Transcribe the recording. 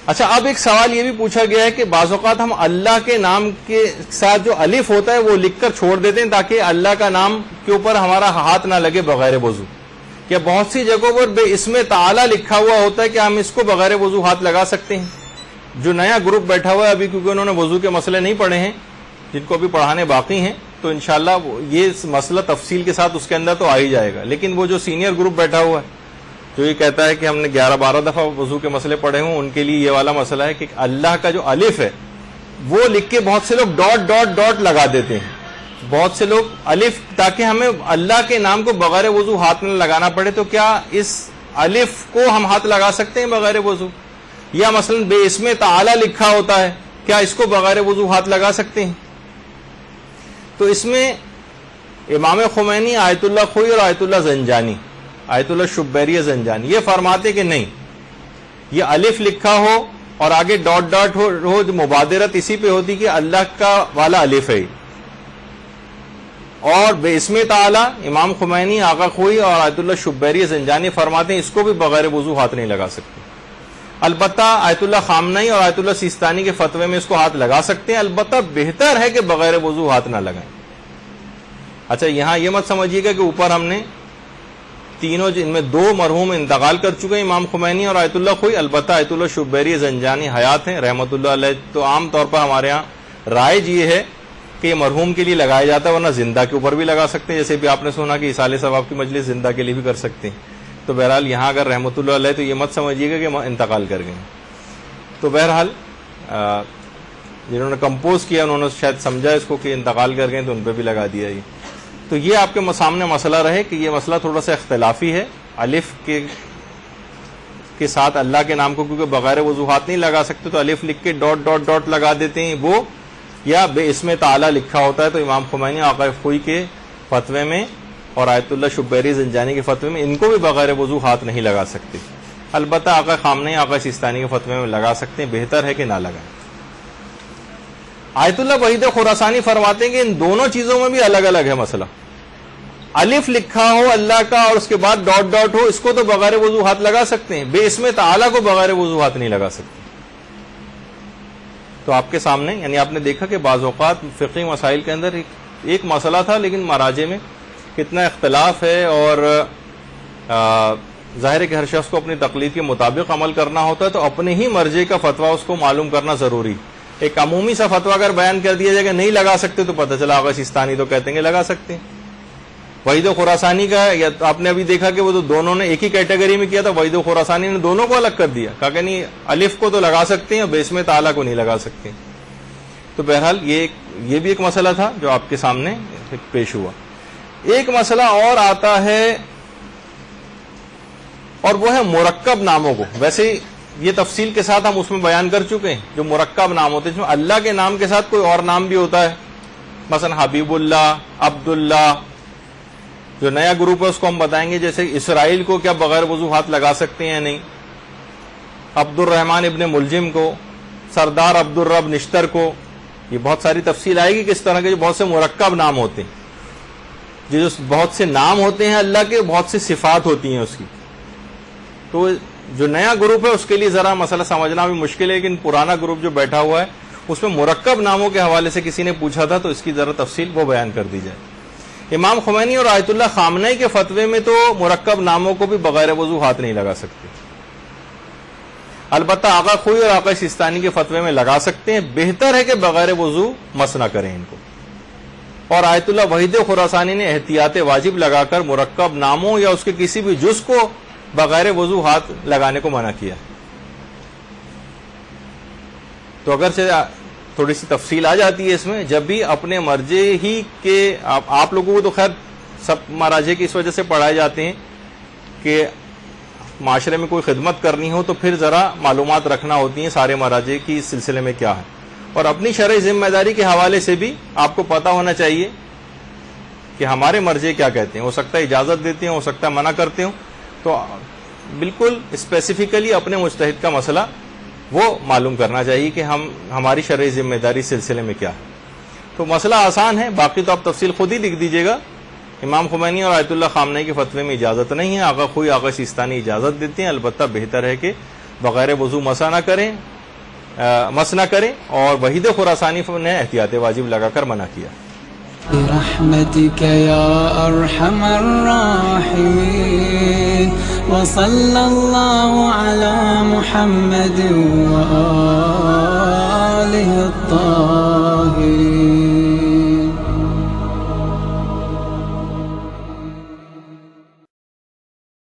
اچھا، اب ایک سوال یہ بھی پوچھا گیا ہے کہ بعض اوقات ہم اللہ کے نام کے ساتھ جو الف ہوتا ہے وہ لکھ کر چھوڑ دیتے ہیں تاکہ اللہ کا نام کے اوپر ہمارا ہاتھ نہ لگے بغیر وضو. کیا بہت سی جگہوں پر بے اسم تعالی لکھا ہوا ہوتا ہے کہ ہم اس کو بغیر وضو ہاتھ لگا سکتے ہیں؟ جو نیا گروپ بیٹھا ہوا ہے ابھی، کیونکہ انہوں نے وضو کے مسئلے نہیں پڑھے ہیں، جن کو ابھی پڑھانے باقی ہیں، تو انشاءاللہ یہ مسئلہ تفصیل کے ساتھ اس کے اندر تو آ ہی جائے گا. لیکن وہ جو سینئر گروپ بیٹھا ہوا ہے جو یہ کہتا ہے کہ ہم نے 11-12 دفعہ وضو کے مسئلے پڑھے ہوں، ان کے لیے یہ والا مسئلہ ہے کہ اللہ کا جو الف ہے وہ لکھ کے بہت سے لوگ ڈاٹ ڈاٹ ڈاٹ لگا دیتے ہیں. بہت سے لوگ الف، تاکہ ہمیں اللہ کے نام کو بغیر وضو ہاتھ نہ لگانا پڑے. تو کیا اس الف کو ہم ہاتھ لگا سکتے ہیں بغیر وضو؟ یا مثلا بے اسم تعالی لکھا ہوتا ہے، کیا اس کو بغیر وضو ہاتھ لگا سکتے ہیں؟ تو اس میں امام خمینی، آیت اللہ خوئی اور آیت اللہ زنجانی، آیت اللہ شبیری زنجانی، یہ فرماتے کہ نہیں، یہ الف لکھا ہو اور آگے ڈاٹ ڈاٹ ہو، جو مبادرت اسی پہ ہوتی کہ اللہ کا والا الف ہے. اور بے اسم تعالی امام خمینی، آقا خوئی اور آیت اللہ شبیری زنجانی فرماتے ہیں اس کو بھی بغیر وضو ہاتھ نہیں لگا سکتے. البتہ آیت اللہ خامنئی اور آیت اللہ سیستانی کے فتوے میں اس کو ہاتھ لگا سکتے ہیں، البتہ بہتر ہے کہ بغیر وضو ہاتھ نہ لگائیں. اچھا، یہاں یہ مت سمجھیے گا کہ اوپر ہم نے تینوں، جن میں 2 مرحوم انتقال کر چکے ہیں، امام خمینی اور آیت اللہ خوئی، البتہ آیت اللہ شبیری زنجانی حیات ہیں رحمۃ اللہ علیہ. تو عام طور پر ہمارے ہاں رائج یہ ہے کہ یہ مرحوم کے لیے لگایا جاتا ہے، ورنہ زندہ کے اوپر بھی لگا سکتے ہیں، جیسے بھی آپ نے سنا کہ اصال ثواب کی مجلس زندہ کے لیے بھی کر سکتے ہیں. تو بہرحال یہاں اگر رحمۃ اللہ علیہ تو یہ مت سمجھیے گا کہ انتقال کر گئے. تو بہرحال جنہوں نے کمپوز کیا انہوں نے شاید سمجھا اس کو کہ انتقال کر گئے تو ان پہ بھی لگا دیا. یہ تو یہ آپ کے سامنے مسئلہ رہے کہ یہ مسئلہ تھوڑا سا اختلافی ہے. الف کے ساتھ اللہ کے نام کو کیونکہ بغیر وضو ہاتھ نہیں لگا سکتے تو الف لکھ کے ڈاٹ ڈاٹ ڈاٹ لگا دیتے ہیں وہ، یا بے اسم تعالی لکھا ہوتا ہے تو امام خمینی، آقا خوئی کے فتوے میں اور آیت اللہ شبیری زنجانی کے فتوے میں ان کو بھی بغیر وضو ہاتھ نہیں لگا سکتے. البتہ آقا خامنئی، آقا سیستانی کے فتوے میں لگا سکتے ہیں، بہتر ہے کہ نہ لگائیں. آیت اللہ وحید خراسانی فرماتے ہیں کہ ان دونوں چیزوں میں بھی الگ الگ ہے مسئلہ. الف لکھا ہو اللہ کا اور اس کے بعد ڈاٹ ڈاٹ ہو، اس کو تو بغیر وضو ہاتھ لگا سکتے ہیں، بے اسم تعالی کو بغیر وضو ہاتھ نہیں لگا سکتے. تو آپ کے سامنے یعنی آپ نے دیکھا کہ بعض اوقات فقہی مسائل کے اندر ایک مسئلہ تھا لیکن مراجع میں کتنا اختلاف ہے، اور ظاہر ہے کہ ہر شخص کو اپنی تقلید کے مطابق عمل کرنا ہوتا ہے، تو اپنے ہی مرجع کا فتویٰ اس کو معلوم کرنا ضروری. ایک عمومی سا فتویٰ اگر بیان کر دیا جائے کہ نہیں لگا سکتے تو پتہ چلا آقا سیستانی تو کہتے ہیں کہ لگا سکتے ہیں. وحید خراسانی کا یا آپ نے ابھی دیکھا کہ وہ تو دونوں نے ایک ہی کیٹیگری میں کیا تھا، وحید خراسانی نے دونوں کو الگ کر دیا، کہا کہ نہیں الف کو تو لگا سکتے ہیں اور بے اسم تعالی کو نہیں لگا سکتے. تو بہرحال یہ بھی ایک مسئلہ تھا جو آپ کے سامنے پیش ہوا. ایک مسئلہ اور آتا ہے اور وہ ہے مرکب ناموں کو. ویسے یہ تفصیل کے ساتھ ہم اس میں بیان کر چکے ہیں جو مرکب نام ہوتے ہیں، جس میں اللہ کے نام کے ساتھ کوئی اور نام بھی ہوتا ہے، مثلا حبیب اللہ، عبداللہ. جو نیا گروپ ہے اس کو ہم بتائیں گے، جیسے اسرائیل کو کیا بغیر وضو ہاتھ لگا سکتے ہیں یا نہیں، عبد الرحمن ابن ملجم کو، سردار عبد الرب نشتر کو. یہ بہت ساری تفصیل آئے گی کس طرح کے جو بہت سے مرکب نام ہوتے ہیں، جو بہت سے نام ہوتے ہیں اللہ کے، بہت سی صفات ہوتی ہیں اس کی. تو جو نیا گروپ ہے اس کے لیے ذرا مسئلہ سمجھنا بھی مشکل ہے، لیکن پرانا گروپ جو بیٹھا ہوا ہے اس میں مرکب ناموں کے حوالے سے کسی نے پوچھا تھا تو اس کی ذرا تفصیل وہ بیان کر دی جائے. امام خمینی اور آیت اللہ خامنئی کے فتوے میں تو مرکب ناموں کو بھی بغیر وضو ہاتھ نہیں لگا سکتے، البتہ آقا خوئی اور آقا سیستانی کے فتوے میں لگا سکتے ہیں، بہتر ہے کہ بغیر وضو مس نہ کریں ان کو. اور آیت اللہ وحید خراسانی نے احتیاط واجب لگا کر مرکب ناموں یا اس کے کسی بھی جز کو بغیر وضو ہاتھ لگانے کو منع کیا. تو اگرچہ تھوڑی سی تفصیل آ جاتی ہے اس میں، جب بھی اپنے مرجع ہی کے آپ لوگوں کو تو خیر سب مراجع کی اس وجہ سے پڑھائے جاتے ہیں کہ معاشرے میں کوئی خدمت کرنی ہو تو پھر ذرا معلومات رکھنا ہوتی ہیں سارے مراجع کی اس سلسلے میں کیا ہے، اور اپنی شرعی ذمہ داری کے حوالے سے بھی آپ کو پتہ ہونا چاہیے کہ ہمارے مرجع کیا کہتے ہیں. ہو سکتا ہے اجازت دیتے ہیں، ہو سکتا ہے منع کرتے ہوں، تو بالکل اسپیسیفکلی اپنے مجتہد کا مسئلہ وہ معلوم کرنا چاہیے کہ ہماری شرعی ذمہ داری سلسلے میں کیا ہے. تو مسئلہ آسان ہے، باقی تو آپ تفصیل خود ہی لکھ دیجیے گا. امام خمینی اور آیت اللہ خامنئی کے فتوے میں اجازت نہیں ہے، آقا خوئی آقا سیستانی اجازت دیتے ہیں، البتہ بہتر ہے کہ بغیر وضو مسا نہ کریں. مس نہ کریں، اور وحید خراسانی نے احتیاط واجب لگا کر منع کیا۔ برحمتك يا أرحم الراحمين وصلى الله على محمد وآله